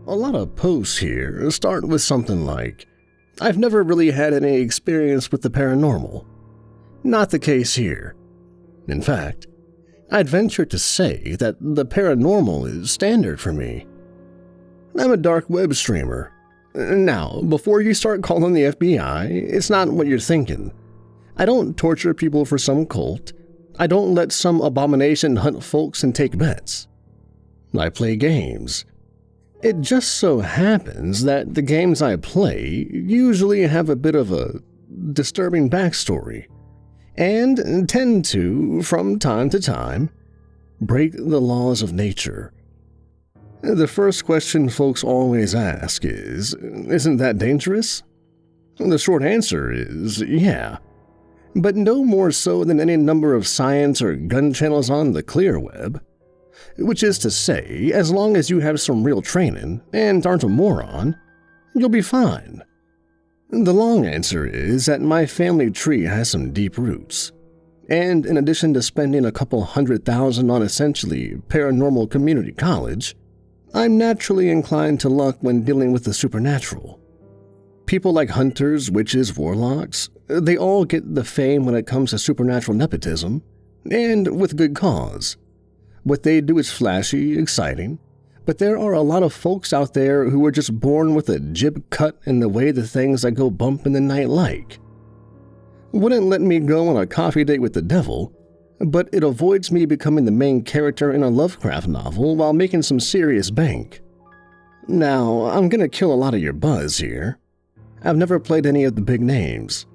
A lot of posts here start with something like, "I've never really had any experience with the paranormal." Not the case here. In fact, I'd venture to say that the paranormal is standard for me. I'm a dark web streamer. Now, before you start calling the FBI, it's not what you're thinking. I don't torture people for some cult. I don't let some abomination hunt folks and take bets. I play games. It just so happens that the games I play usually have a bit of a disturbing backstory, and tend to, from time to time, break the laws of nature. The first question folks always ask is, "Isn't that dangerous?" The short answer is, yeah, but no more so than any number of science or gun channels on the clear web. Which is to say, as long as you have some real training and aren't a moron, you'll be fine. The long answer is that my family tree has some deep roots, and in addition to spending a couple $100,000 on essentially paranormal community college, I'm naturally inclined to luck when dealing with the supernatural. People like hunters, witches, warlocks, they all get the fame when it comes to supernatural nepotism, and with good cause. What they do is flashy, exciting, but there are a lot of folks out there who are just born with a jib cut in the way the things that go bump in the night like. Wouldn't let me go on a coffee date with the devil, but it avoids me becoming the main character in a Lovecraft novel while making some serious bank. Now, I'm gonna kill a lot of your buzz here. I've never played any of the big names.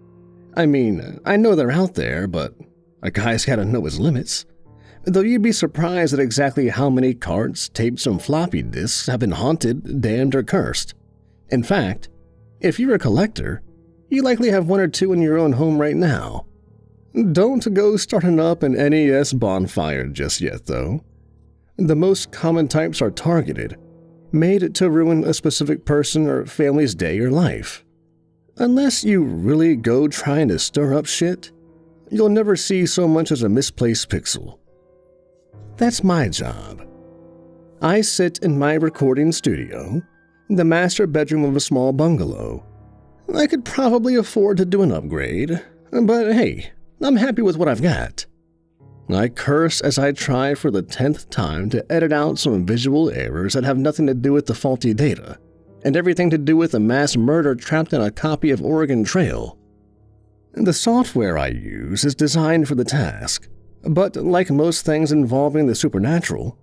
I mean, I know they're out there, but a guy's gotta know his limits. Though you'd be surprised at exactly how many carts, tapes, and floppy disks have been haunted, damned, or cursed. In fact, if you're a collector, you likely have one or two in your own home right now. Don't go starting up an NES bonfire just yet, though. The most common types are targeted, made to ruin a specific person or family's day or life. Unless you really go trying to stir up shit, you'll never see so much as a misplaced pixel. That's my job. I sit in my recording studio, the master bedroom of a small bungalow. I could probably afford to do an upgrade, but hey, I'm happy with what I've got. I curse as I try for the 10th time to edit out some visual errors that have nothing to do with the faulty data, and everything to do with a mass murder trapped in a copy of Oregon Trail. The software I use is designed for the task, but like most things involving the supernatural,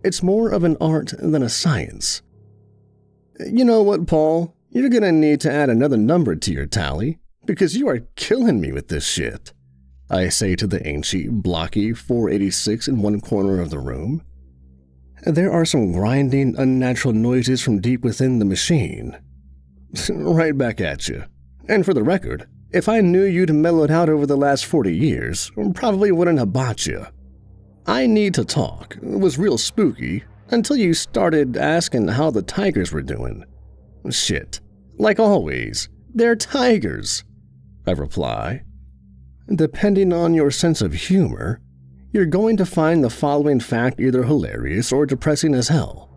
it's more of an art than a science. You know what, Paul? You're gonna need to add another number to your tally, because you are killing me with this shit, I say to the ancient, blocky 486 in one corner of the room. There are some grinding, unnatural noises from deep within the machine. Right back at you. And for the record, if I knew you'd mellowed out over the last 40 years, probably wouldn't have bought you. I Need to Talk was real spooky until you started asking how the tigers were doing. Shit. Like always, they're tigers, I reply. Depending on your sense of humor, you're going to find the following fact either hilarious or depressing as hell.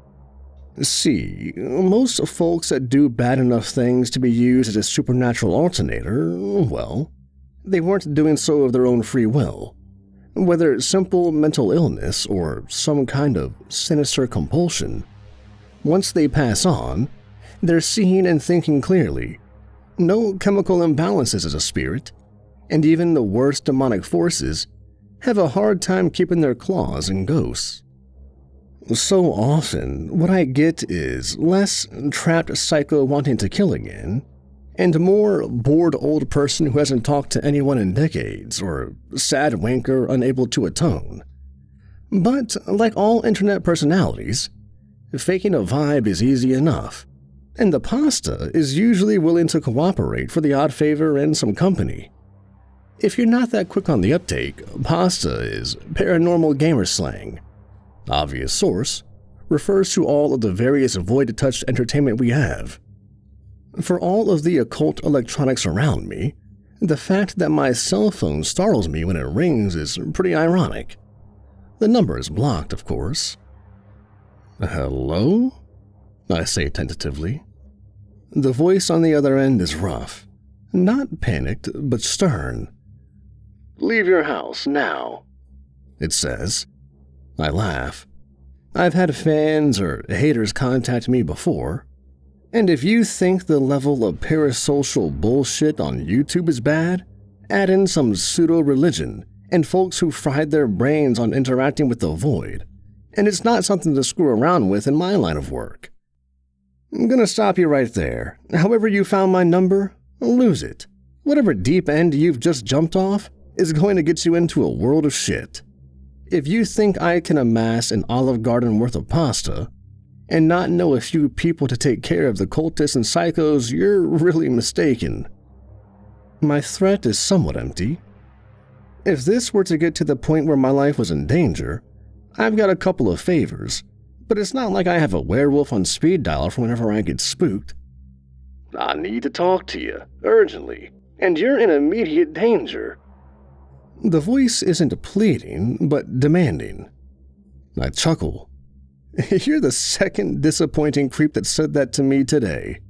See, most folks that do bad enough things to be used as a supernatural alternator, well, they weren't doing so of their own free will. Whether simple mental illness or some kind of sinister compulsion, once they pass on, they're seeing and thinking clearly. No chemical imbalances as a spirit, and even the worst demonic forces have a hard time keeping their claws in ghosts. So often, what I get is less trapped psycho wanting to kill again, and more bored old person who hasn't talked to anyone in decades, or sad wanker unable to atone. But like all internet personalities, faking a vibe is easy enough, and the pasta is usually willing to cooperate for the odd favor and some company. If you're not that quick on the uptake, pasta is paranormal gamer slang. Obvious source refers to all of the various void-touched entertainment we have. For all of the occult electronics around me, the fact that my cell phone startles me when it rings is pretty ironic. The number is blocked, of course. Hello? I say tentatively. The voice on the other end is rough, not panicked, but stern. "Leave your house now," it says. I laugh. I've had fans or haters contact me before, and if you think the level of parasocial bullshit on YouTube is bad, add in some pseudo-religion and folks who fried their brains on interacting with the void, and it's not something to screw around with in my line of work. I'm gonna stop you right there. However you found my number, lose it. Whatever deep end you've just jumped off is going to get you into a world of shit. If you think I can amass an Olive Garden worth of pasta and not know a few people to take care of the cultists and psychos, you're really mistaken. My threat is somewhat empty. If this were to get to the point where my life was in danger, I've got a couple of favors, but it's not like I have a werewolf on speed dial for whenever I get spooked. I need to talk to you, urgently, and you're in immediate danger. The voice isn't pleading, but demanding. I chuckle. You're the second disappointing creep that said that to me today.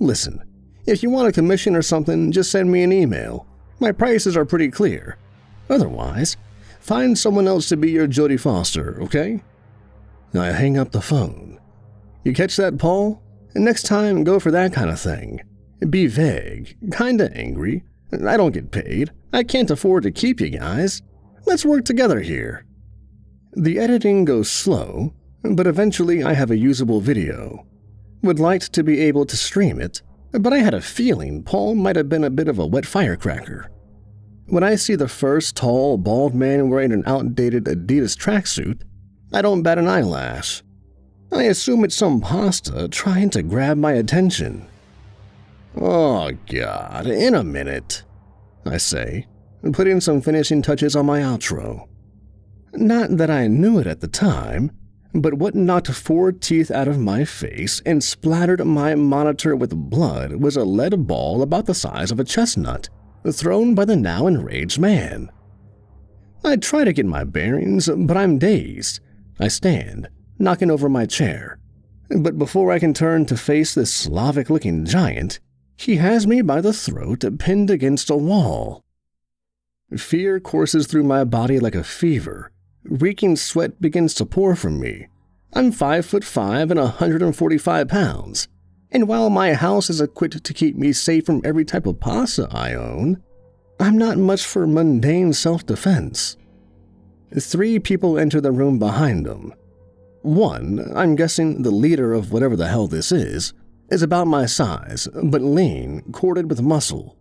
Listen, if you want a commission or something, just send me an email. My prices are pretty clear. Otherwise, find someone else to be your Jodie Foster, okay? I hang up the phone. You catch that, Paul? Next time, go for that kind of thing. Be vague, kinda angry. I don't get paid. I can't afford to keep you guys. Let's work together here. The editing goes slow, but eventually I have a usable video. Would like to be able to stream it, but I had a feeling Paul might have been a bit of a wet firecracker. When I see the first tall, bald man wearing an outdated Adidas tracksuit, I don't bat an eyelash. I assume it's some pasta trying to grab my attention. Oh God, in a minute, I say, putting some finishing touches on my outro. Not that I knew it at the time, but what knocked 4 teeth out of my face and splattered my monitor with blood was a lead ball about the size of a chestnut, thrown by the now enraged man. I try to get my bearings, but I'm dazed. I stand, knocking over my chair. But before I can turn to face this Slavic-looking giant, he has me by the throat, pinned against a wall. Fear courses through my body like a fever. Reeking sweat begins to pour from me. I'm 5'5" and 145 pounds. And while my house is equipped to keep me safe from every type of pasta I own, I'm not much for mundane self-defense. 3 people enter the room behind them. One, I'm guessing the leader of whatever the hell this is about my size, but lean, corded with muscle.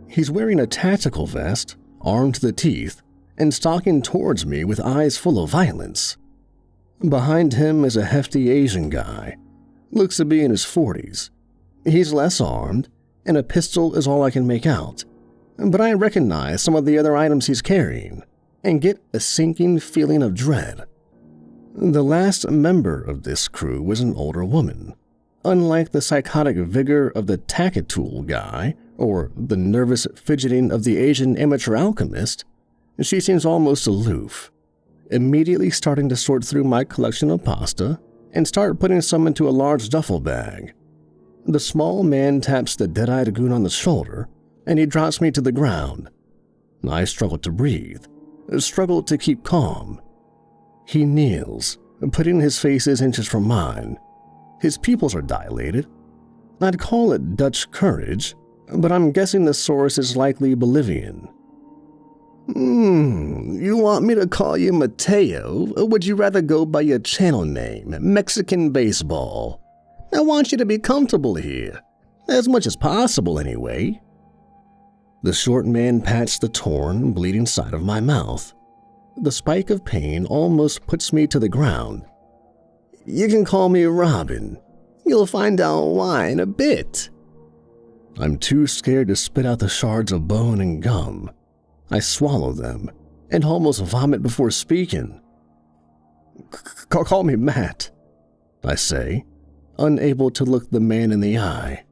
He's wearing a tactical vest, armed to the teeth, and stalking towards me with eyes full of violence. Behind him is a hefty Asian guy. Looks to be in his 40s. He's less armed, and a pistol is all I can make out. But I recognize some of the other items he's carrying, and get a sinking feeling of dread. The last member of this crew was an older woman. Unlike the psychotic vigor of the tacketool guy, or the nervous fidgeting of the Asian amateur alchemist, she seems almost aloof, immediately starting to sort through my collection of pasta and start putting some into a large duffel bag. The small man taps the dead-eyed goon on the shoulder, and he drops me to the ground. I struggle to breathe, struggle to keep calm. He kneels, putting his face inches from mine. His pupils are dilated. I'd call it Dutch courage, but I'm guessing the source is likely Bolivian. You want me to call you Mateo, or would you rather go by your channel name, Mexican Baseball? I want you to be comfortable here, as much as possible anyway. The short man pats the torn, bleeding side of my mouth. The spike of pain almost puts me to the ground. You can call me Robin. You'll find out why in a bit. I'm too scared to spit out the shards of bone and gum. I swallow them and almost vomit before speaking. Call me Matt, I say, unable to look the man in the eye.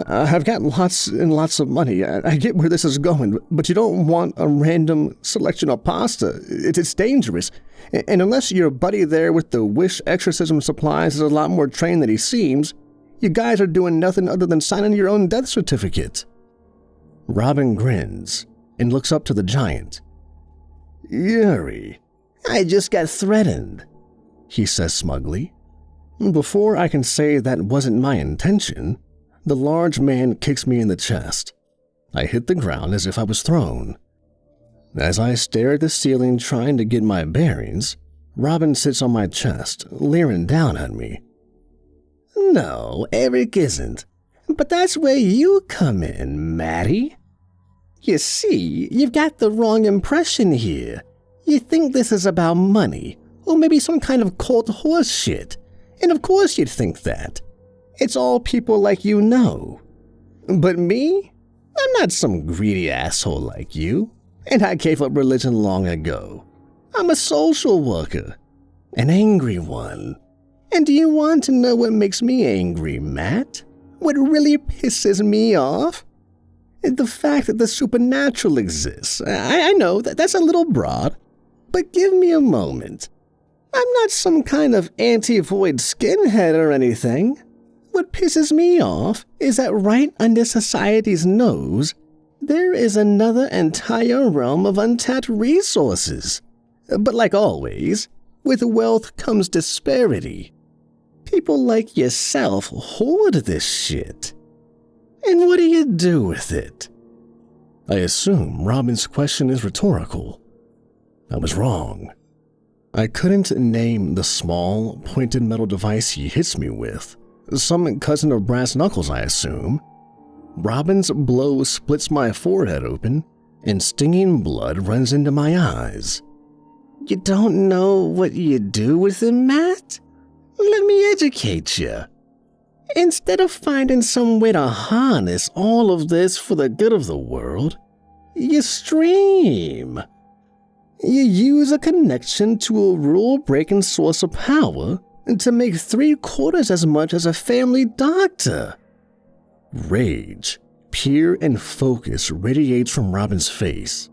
I've got lots and lots of money. I get where this is going, but you don't want a random selection of pasta. It's dangerous. And unless your buddy there with the wish exorcism supplies is a lot more trained than he seems, you guys are doing nothing other than signing your own death certificate. Robin grins and looks up to the giant. Yuri, I just got threatened, he says smugly. Before I can say that wasn't my intention, the large man kicks me in the chest. I hit the ground as if I was thrown. As I stare at the ceiling trying to get my bearings, Robin sits on my chest, leering down at me. No, Eric isn't. But that's where you come in, Matty. You see, you've got the wrong impression here. You think this is about money, or maybe some kind of cult horse shit. And of course you'd think that. It's all people like you know. But me? I'm not some greedy asshole like you. And I gave up religion long ago. I'm a social worker. An angry one. And do you want to know what makes me angry, Matt? What really pisses me off? The fact that the supernatural exists. I know that's a little broad, but give me a moment. I'm not some kind of anti-void skinhead or anything. What pisses me off is that right under society's nose, there is another entire realm of untapped resources. But like always, with wealth comes disparity. People like yourself hoard this shit. And what do you do with it? I assume Robin's question is rhetorical. I was wrong. I couldn't name the small, pointed metal device he hits me with. Some cousin of brass knuckles, I assume. Robin's blow splits my forehead open, and stinging blood runs into my eyes. You don't know what you do with him, Matt? Let me educate you. Instead of finding some way to harness all of this for the good of the world, you stream. You use a connection to a rule-breaking source of power to make 3/4 as much as a family doctor. Rage, pure and focus radiates from Robin's face.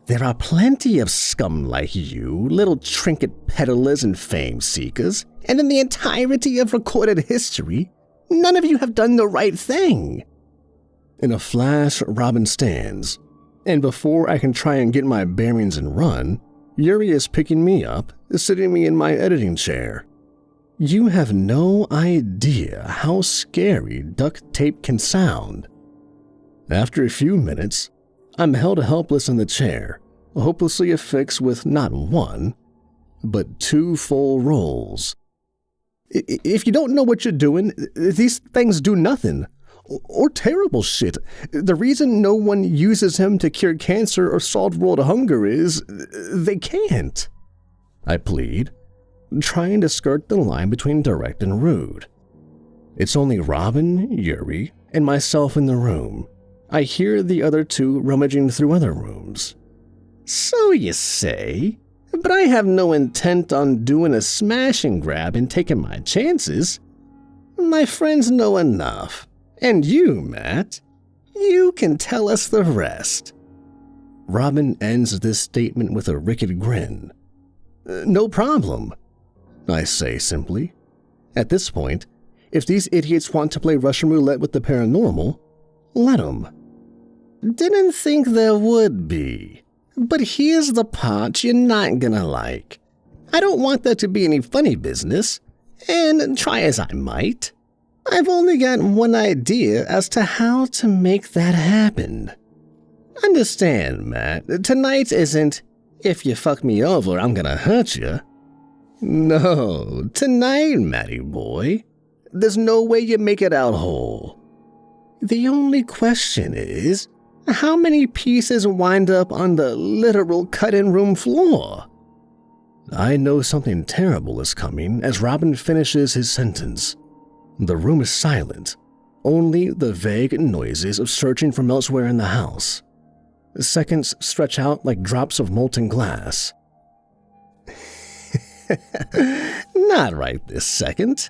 There are plenty of scum like you, little trinket peddlers and fame seekers, and in the entirety of recorded history, none of you have done the right thing. In a flash, Robin stands, and before I can try and get my bearings and run, Yuri is picking me up, sitting me in my editing chair. You have no idea how scary duct tape can sound. After a few minutes, I'm held helpless in the chair, hopelessly affixed with not one, but 2 full rolls. If you don't know what you're doing, these things do nothing. Or terrible shit. The reason no one uses him to cure cancer or solve world hunger is they can't. I plead, trying to skirt the line between direct and rude. It's only Robin, Yuri, and myself in the room. I hear the other 2 rummaging through other rooms. So you say, but I have no intent on doing a smash and grab and taking my chances. My friends know enough. And you, Matt, you can tell us the rest. Robin ends this statement with a wicked grin. No problem, I say simply. At this point, if these idiots want to play Russian roulette with the paranormal, let 'em. Didn't think there would be. But here's the part you're not gonna like. I don't want there to be any funny business, and try as I might, I've only got one idea as to how to make that happen. Understand, Matt, tonight isn't, if you fuck me over, I'm gonna hurt you. No, tonight, Matty boy, there's no way you make it out whole. The only question is, how many pieces wind up on the literal cut-in room floor? I know something terrible is coming as Robin finishes his sentence. The room is silent, only the vague noises of searching from elsewhere in the house. Seconds stretch out like drops of molten glass. Not right this second,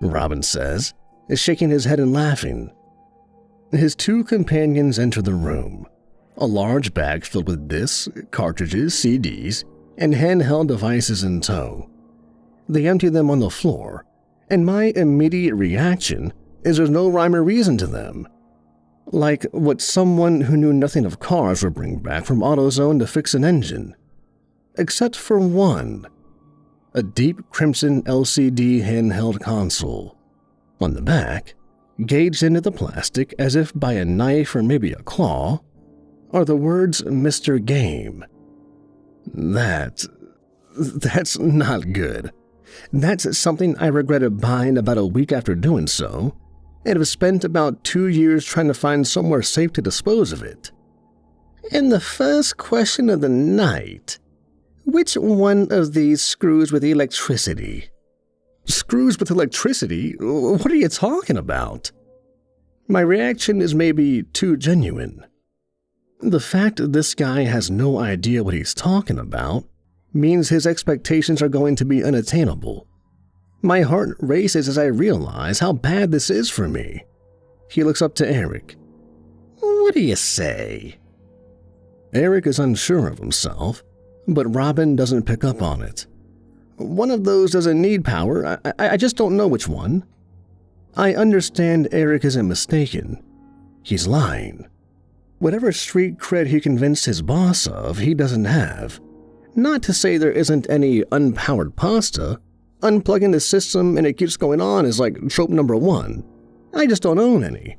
Robin says, shaking his head and laughing. His two companions enter the room, a large bag filled with discs, cartridges, CDs, and handheld devices in tow. They empty them on the floor, and my immediate reaction is there's no rhyme or reason to them. Like what someone who knew nothing of cars would bring back from AutoZone to fix an engine. Except for one. A deep crimson LCD handheld console. On the back, gauged into the plastic as if by a knife or maybe a claw, are the words Mr. Game. That's not good. That's something I regretted buying about a week after doing so, and have spent about 2 years trying to find somewhere safe to dispose of it. And the first question of the night, which one of these screws with electricity? Screws with electricity? What are you talking about? My reaction is maybe too genuine. The fact this guy has no idea what he's talking about means his expectations are going to be unattainable. My heart races as I realize how bad this is for me. He looks up to Eric. What do you say? Eric is unsure of himself, but Robin doesn't pick up on it. One of those doesn't need power. I just don't know which one. I understand Eric isn't mistaken. He's lying. Whatever street cred he convinced his boss of, he doesn't have. Not to say there isn't any unpowered pasta. Unplugging the system and it keeps going on is like trope number 1. I just don't own any.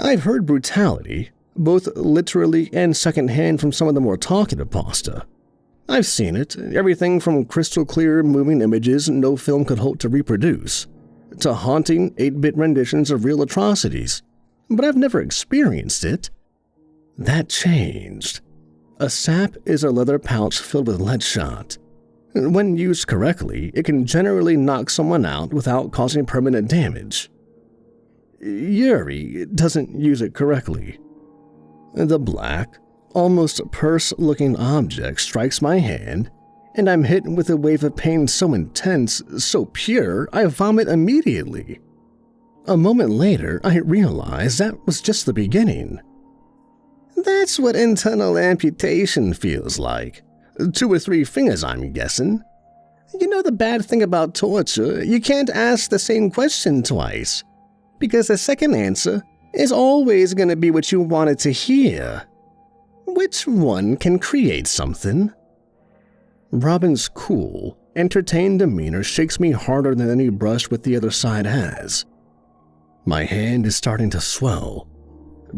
I've heard brutality, both literally and secondhand from some of the more talkative pasta. I've seen it, everything from crystal clear moving images no film could hope to reproduce, to haunting 8-bit renditions of real atrocities, but I've never experienced it. That changed. A sap is a leather pouch filled with lead shot. When used correctly, it can generally knock someone out without causing permanent damage. Yuri doesn't use it correctly. The black, almost purse-looking object strikes my hand, and I'm hit with a wave of pain so intense, so pure, I vomit immediately. A moment later, I realize that was just the beginning. That's what internal amputation feels like. 2 or 3 fingers, I'm guessing. You know the bad thing about torture, you can't ask the same question twice, because the second answer is always going to be what you wanted to hear. Which one can create something? Robin's cool, entertained demeanor shakes me harder than any brush with the other side has. My hand is starting to swell,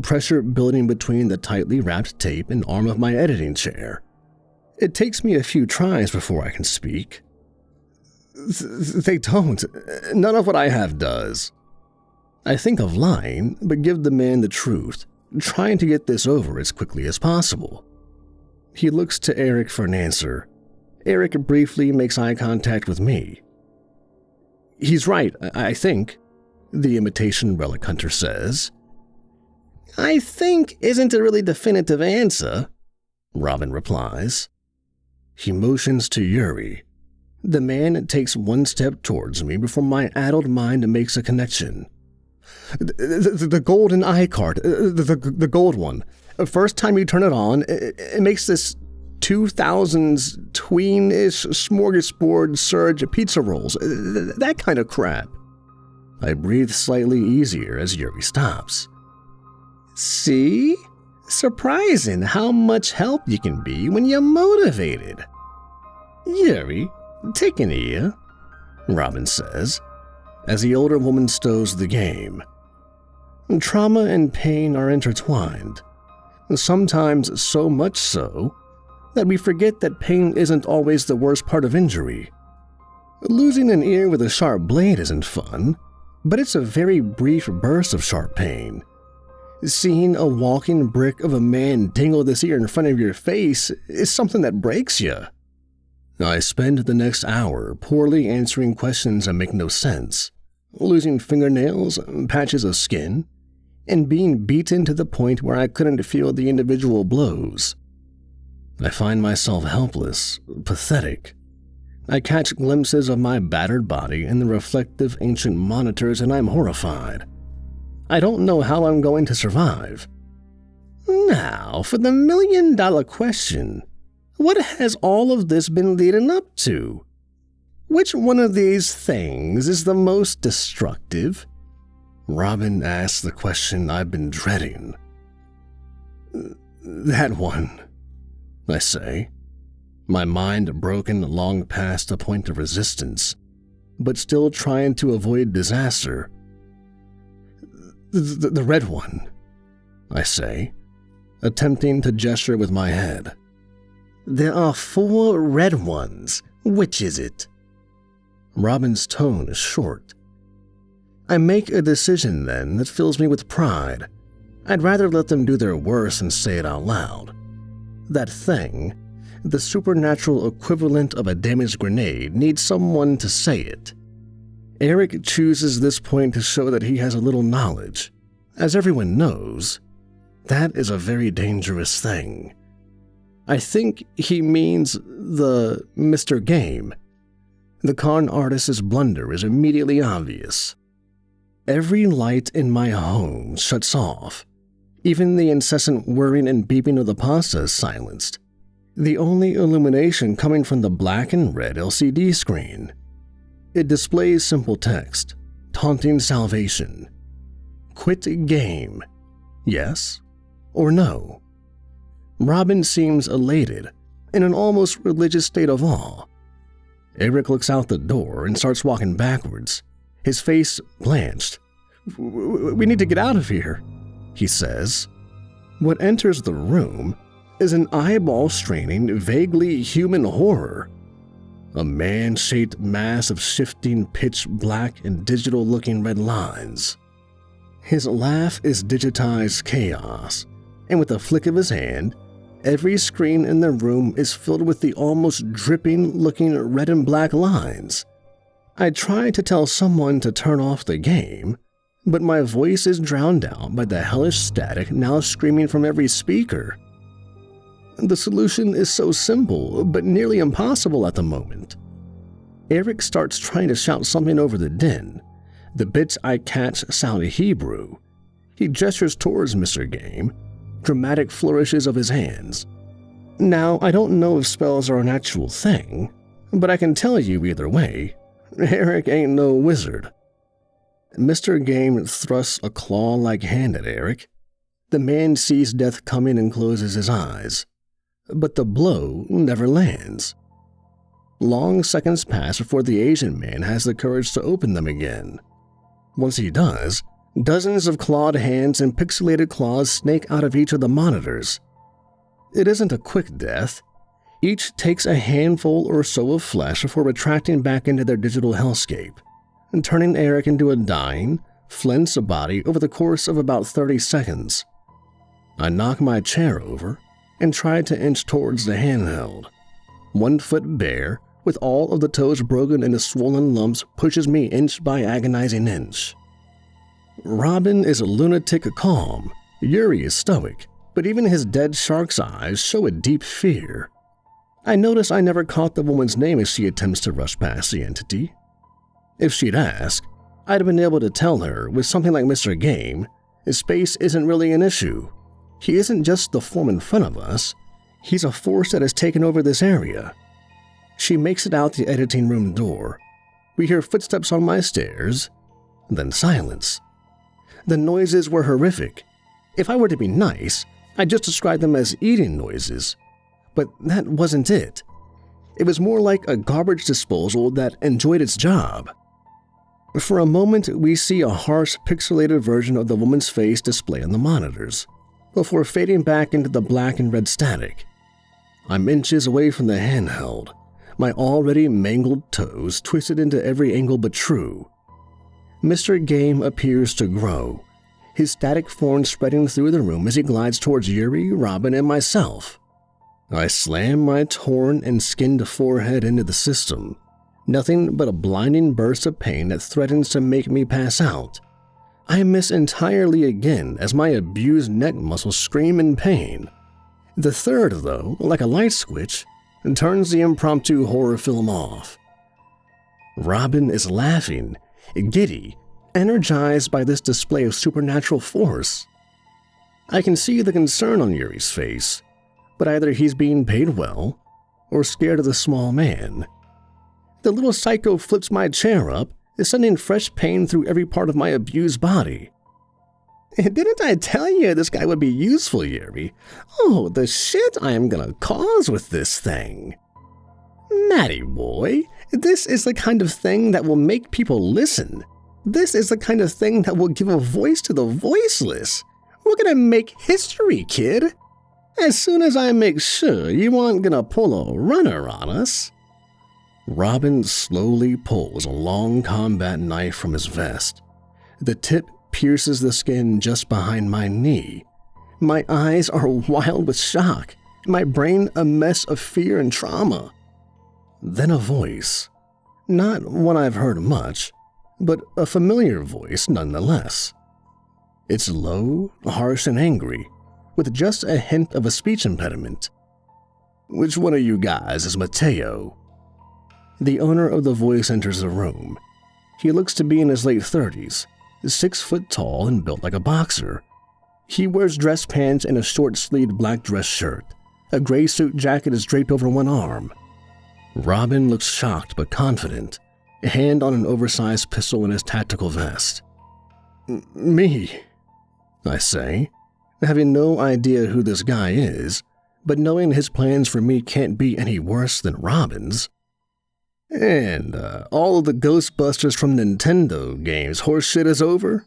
pressure building between the tightly wrapped tape and arm of my editing chair. It takes me a few tries before I can speak. They don't. None of what I have does. I think of lying, but give the man the truth, trying to get this over as quickly as possible. He looks to Eric for an answer. Eric briefly makes eye contact with me. He's right, I think, the imitation relic hunter says. I think isn't a really definitive answer, Robin replies. He motions to Yuri. The man takes one step towards me before my addled mind makes a connection. The golden eye card, the gold one. First time you turn it on, it makes this 2000s tween-ish smorgasbord surge pizza rolls. That kind of crap. I breathe slightly easier as Yuri stops. See? Surprising how much help you can be when you're motivated. Yuri, take an ear, Robin says, as the older woman stows the game. Trauma and pain are intertwined, sometimes so much so that we forget that pain isn't always the worst part of injury. Losing an ear with a sharp blade isn't fun, but it's a very brief burst of sharp pain. Seeing a walking brick of a man dangle this ear in front of your face is something that breaks you. I spend the next hour poorly answering questions that make no sense, losing fingernails, patches of skin, and being beaten to the point where I couldn't feel the individual blows. I find myself helpless, pathetic. I catch glimpses of my battered body in the reflective ancient monitors and I'm horrified. I don't know how I'm going to survive. Now, for the million-dollar question, what has all of this been leading up to? Which one of these things is the most destructive? Robin asks the question I've been dreading. That one, I say, my mind broken long past a point of resistance, but still trying to avoid disaster. The red one, I say, attempting to gesture with my head. There are 4 red ones. Which is it? Robin's tone is short. I make a decision then that fills me with pride. I'd rather let them do their worst and say it out loud. That thing, the supernatural equivalent of a damaged grenade, needs someone to say it. Eric chooses this point to show that he has a little knowledge. As everyone knows, that is a very dangerous thing. I think he means the Mr. Game. The con artist's blunder is immediately obvious. Every light in my home shuts off. Even the incessant whirring and beeping of the pasta is silenced. The only illumination coming from the black and red LCD screen. It displays simple text, taunting salvation. Quit game. Yes or no? Robin seems elated, in an almost religious state of awe. Eric looks out the door and starts walking backwards, his face blanched. We need to get out of here, he says. What enters the room is an eyeball-straining, vaguely human horror. A man-shaped mass of shifting pitch-black and digital-looking red lines. His laugh is digitized chaos, and with a flick of his hand, every screen in the room is filled with the almost dripping-looking red and black lines. I try to tell someone to turn off the game, but my voice is drowned out by the hellish static now screaming from every speaker. The solution is so simple, but nearly impossible at the moment. Eric starts trying to shout something over the din. The bits I catch sound Hebrew. He gestures towards Mr. Game, dramatic flourishes of his hands. Now, I don't know if spells are an actual thing, but I can tell you either way, Eric ain't no wizard. Mr. Game thrusts a claw-like hand at Eric. The man sees death coming and closes his eyes, but the blow never lands. Long seconds pass before the Asian man has the courage to open them again. Once he does, dozens of clawed hands and pixelated claws snake out of each of the monitors. It isn't a quick death. Each takes a handful or so of flesh before retracting back into their digital hellscape, and turning Eric into a dying, flints body over the course of about 30 seconds. I knock my chair over and try to inch towards the handheld. 1 foot bare, with all of the toes broken into swollen lumps, pushes me inch by agonizing inch. Robin is a lunatic calm. Yuri is stoic, but even his dead shark's eyes show a deep fear. I notice I never caught the woman's name as she attempts to rush past the entity. If she'd asked, I'd have been able to tell her, with something like Mr. Game, space isn't really an issue. He isn't just the form in front of us. He's a force that has taken over this area. She makes it out the editing room door. We hear footsteps on my stairs, then silence. The noises were horrific. If I were to be nice, I'd just describe them as eating noises. But that wasn't it. It was more like a garbage disposal that enjoyed its job. For a moment, we see a harsh, pixelated version of the woman's face display on the monitors, before fading back into the black and red static. I'm inches away from the handheld, my already mangled toes twisted into every angle but true. Mr. Game appears to grow, his static form spreading through the room as he glides towards Yuri, Robin, and myself. I slam my torn and skinned forehead into the system, nothing but a blinding burst of pain that threatens to make me pass out. I miss entirely again as my abused neck muscles scream in pain. The third, though, like a light switch, turns the impromptu horror film off. Robin is laughing, giddy, energized by this display of supernatural force. I can see the concern on Yuri's face, but either he's being paid well or scared of the small man. The little psycho flips my chair up, sending fresh pain through every part of my abused body. Didn't I tell you this guy would be useful, Yuri? Oh, the shit I am gonna cause with this thing. Matty boy, this is the kind of thing that will make people listen. This is the kind of thing that will give a voice to the voiceless. We're gonna make history, kid. As soon as I make sure you aren't gonna pull a runner on us. Robin slowly pulls a long combat knife from his vest. The tip pierces the skin just behind my knee. My eyes are wild with shock, my brain a mess of fear and trauma. Then a voice. Not one I've heard much, but a familiar voice nonetheless. It's low, harsh, and angry, with just a hint of a speech impediment. Which one of you guys is Mateo? The owner of the voice enters the room. He looks to be in his late 30s, 6 foot tall and built like a boxer. He wears dress pants and a short-sleeved black dress shirt. A gray suit jacket is draped over one arm. Robin looks shocked but confident, a hand on an oversized pistol in his tactical vest. Me, I say, having no idea who this guy is, but knowing his plans for me can't be any worse than Robin's. And all of the Ghostbusters from Nintendo games horseshit is over?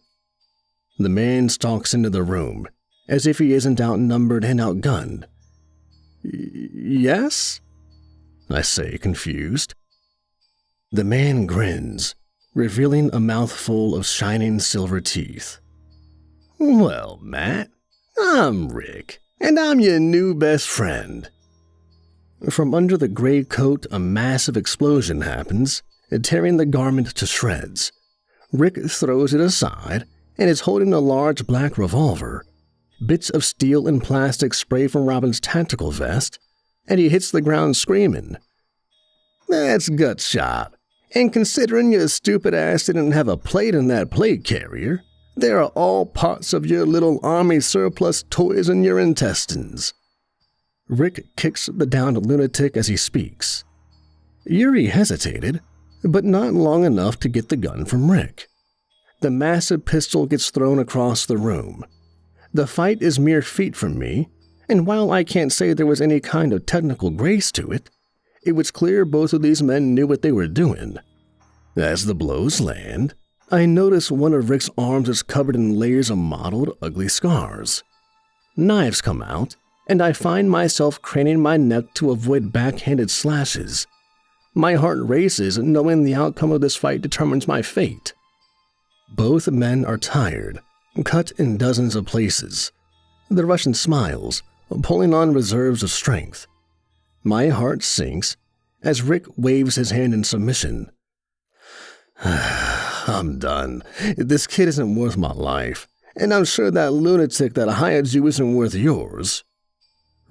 The man stalks into the room, as if he isn't outnumbered and outgunned. Yes? I say, confused. The man grins, revealing a mouthful of shining silver teeth. Well, Matt, I'm Rick, and I'm your new best friend. From under the gray coat, a massive explosion happens, tearing the garment to shreds. Rick throws it aside and is holding a large black revolver. Bits of steel and plastic spray from Robin's tactical vest, and he hits the ground screaming. That's gut shot, and considering your stupid ass didn't have a plate in that plate carrier, there are all parts of your little army surplus toys in your intestines. Rick kicks the downed lunatic as he speaks. Yuri hesitated, but not long enough to get the gun from Rick. The massive pistol gets thrown across the room. The fight is mere feet from me, and while I can't say there was any kind of technical grace to it, it was clear both of these men knew what they were doing. As the blows land, I notice one of Rick's arms is covered in layers of mottled, ugly scars. Knives come out, and I find myself craning my neck to avoid backhanded slashes. My heart races, knowing the outcome of this fight determines my fate. Both men are tired, cut in dozens of places. The Russian smiles, pulling on reserves of strength. My heart sinks as Rick waves his hand in submission. I'm done. This kid isn't worth my life, and I'm sure that lunatic that hired you isn't worth yours.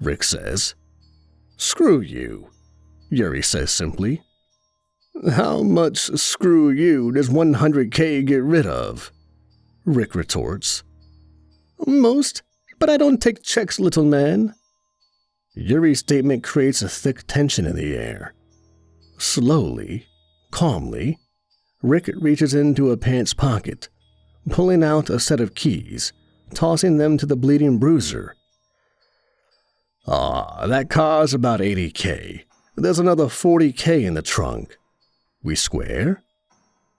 Rick says. Screw you, Yuri says simply. How much screw you does 100K get rid of? Rick retorts. Most, but I don't take checks, little man. Yuri's statement creates a thick tension in the air. Slowly, calmly, Rick reaches into a pants pocket, pulling out a set of keys, tossing them to the bleeding bruiser. That car's about 80K. There's another 40K in the trunk. We square?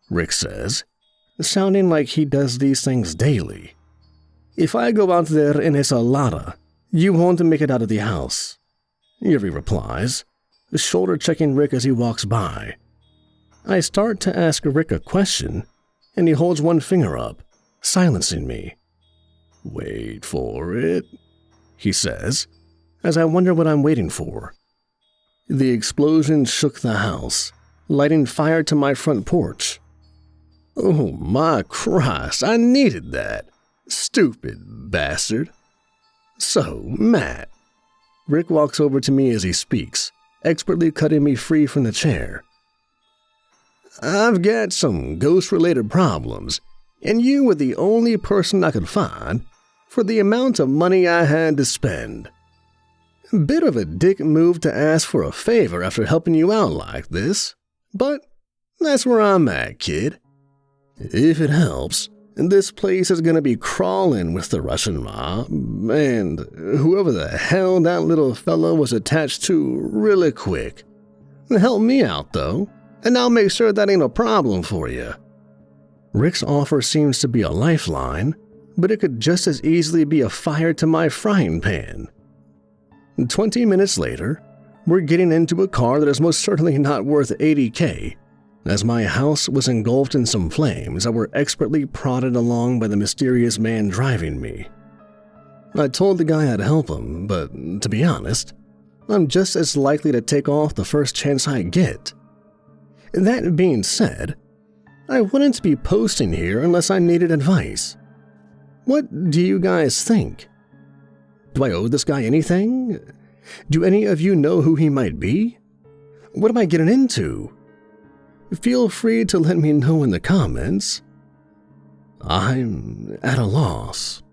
Rick says, sounding like he does these things daily. If I go out there in a Salada, you won't make it out of the house. Yuri replies, shoulder-checking Rick as he walks by. I start to ask Rick a question, and he holds one finger up, silencing me. Wait for it, he says, as I wonder what I'm waiting for. The explosion shook the house, lighting fire to my front porch. Oh my Christ, I needed that. Stupid bastard. So, Matt. Rick walks over to me as he speaks, expertly cutting me free from the chair. I've got some ghost-related problems, and you were the only person I could find for the amount of money I had to spend. Bit of a dick move to ask for a favor after helping you out like this, but that's where I'm at, kid. If it helps, this place is gonna be crawling with the Russian mob, and whoever the hell that little fella was attached to really quick. Help me out, though, and I'll make sure that ain't a problem for you. Rick's offer seems to be a lifeline, but it could just as easily be a fire to my frying pan. 20 minutes later, we're getting into a car that is most certainly not worth $80K, as my house was engulfed in some flames that were expertly prodded along by the mysterious man driving me. I told the guy I'd help him, but to be honest, I'm just as likely to take off the first chance I get. That being said, I wouldn't be posting here unless I needed advice. What do you guys think? Do I owe this guy anything? Do any of you know who he might be? What am I getting into? Feel free to let me know in the comments. I'm at a loss.